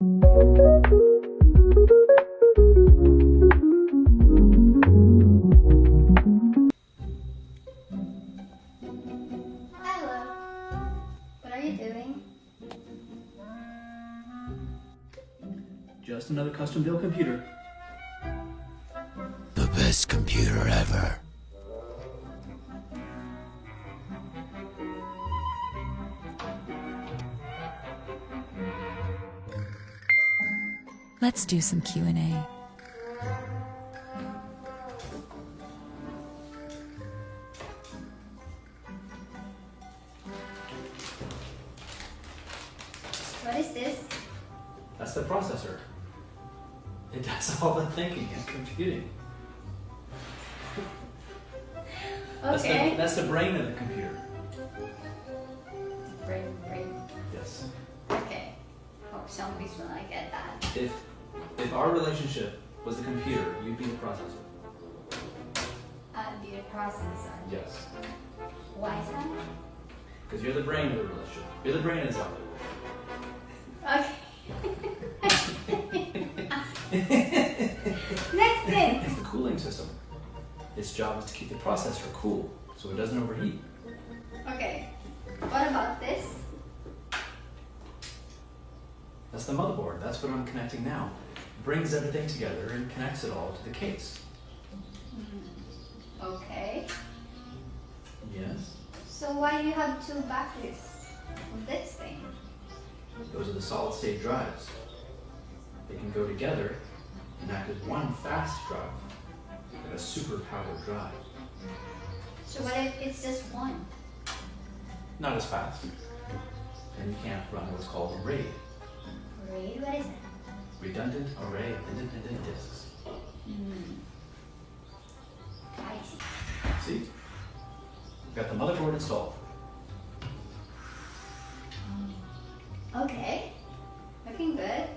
Hello. What are you doing? Just another custom-built computer. The best computer ever. Let's do some Q&A. What is this? That's the processor. It does all the thinking and computing. Okay. That's the brain of the computer. Brain. Yes. Okay. Hope zombies when I get that. If our relationship was the computer, you'd be the processor. I'd be the processor. Yes. Why is that? Because you're the brain of the relationship. You're the brain of the zombie. Okay. Next thing. It's the cooling system. Its job is to keep the processor cool so it doesn't overheat. Okay. What about this? That's the motherboard. That's what I'm connecting now. It brings everything together and connects it all to the case. Okay. Yes. So why do you have two batteries on this thing? Those are the solid state drives. They can go together and act as one fast drive, like a super powered drive. So what if it's just one? Not as fast. And you can't run what's called a RAID. RAID? What is that? Redundant Array of Independent Disks. I see. See? We've got the motherboard installed. Okay. Looking good.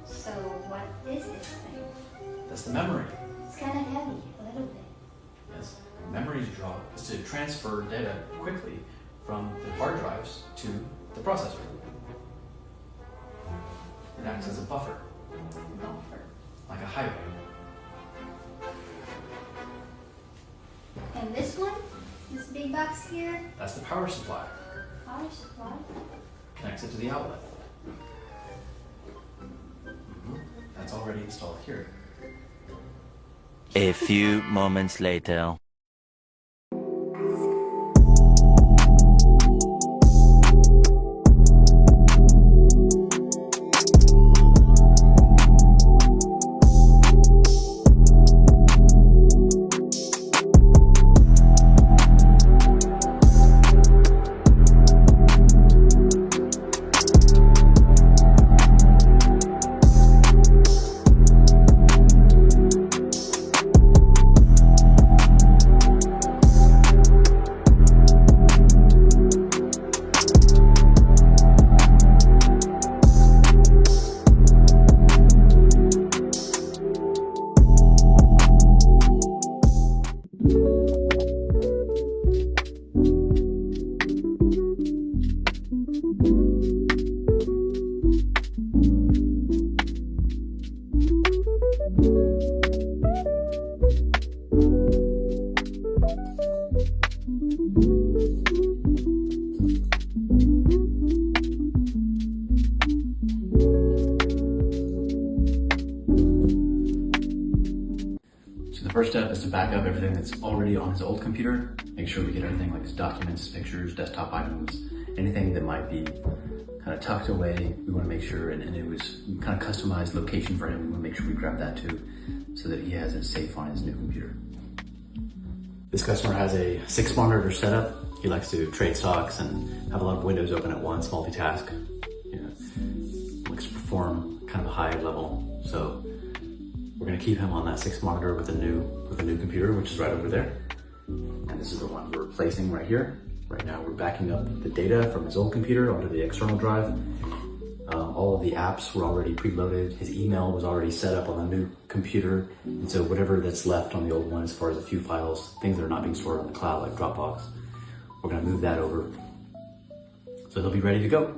So what is this thing? That's the memory. It's kind of heavy, a little bit. Yes. Memory's job is to transfer data quickly from the hard drives to the processor. It acts as a buffer, Buffer. like a highway. And this one? This big box here? That's the power supply. Power supply? Connects it to the outlet. That's already installed here. A few moments later. First step is to back up everything that's already on his old computer. Make sure we get everything like his documents, pictures, desktop items, anything that might be kind of tucked away. We want to make sure, and it was kind of customized location for him. We want to make sure we grab that too, so that he has it safe on his new computer. This customer has a 6 monitor setup. He likes to trade stocks and have a lot of windows open at once, multitask. You know, likes to perform kind of a high level. So we're gonna keep him on that 6 monitor with a new computer, which is right over there. And this is the one we're replacing right here. Right now we're backing up the data from his old computer onto the external drive. All of the apps were already preloaded. His email was already set up on the new computer. And so whatever that's left on the old one, as far as a few files, things that are not being stored on the cloud like Dropbox, we're gonna move that over. So he'll be ready to go.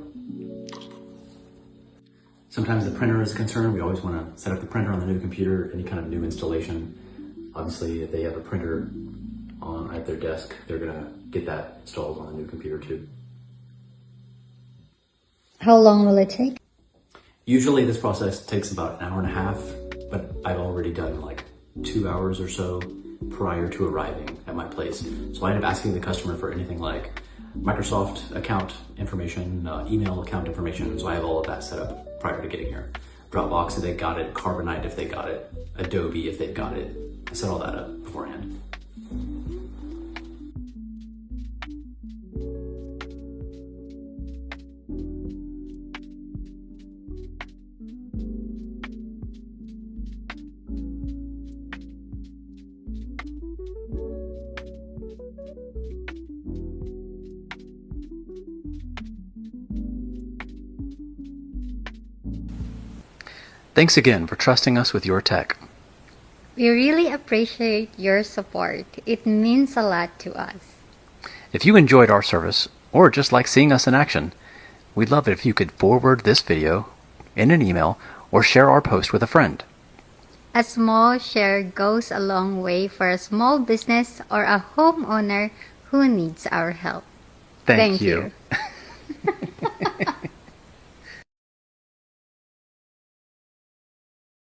Sometimes the printer is a concern. We always want to set up the printer on the new computer, any kind of new installation. Obviously, if they have a printer at their desk, they're gonna get that installed on the new computer too. How long will it take? Usually this process takes about an hour and a half, but I've already done like 2 hours or so prior to arriving at my place. So I end up asking the customer for anything like Microsoft account information, email account information. So I have all of that set up prior to getting here. Dropbox if they got it, Carbonite if they got it, Adobe if they've got it. I set all that up beforehand. Thanks again for trusting us with your tech. We really appreciate your support. It means a lot to us. If you enjoyed our service, or just like seeing us in action, we'd love it if you could forward this video in an email or share our post with a friend. A small share goes a long way for a small business or a homeowner who needs our help. Thank you.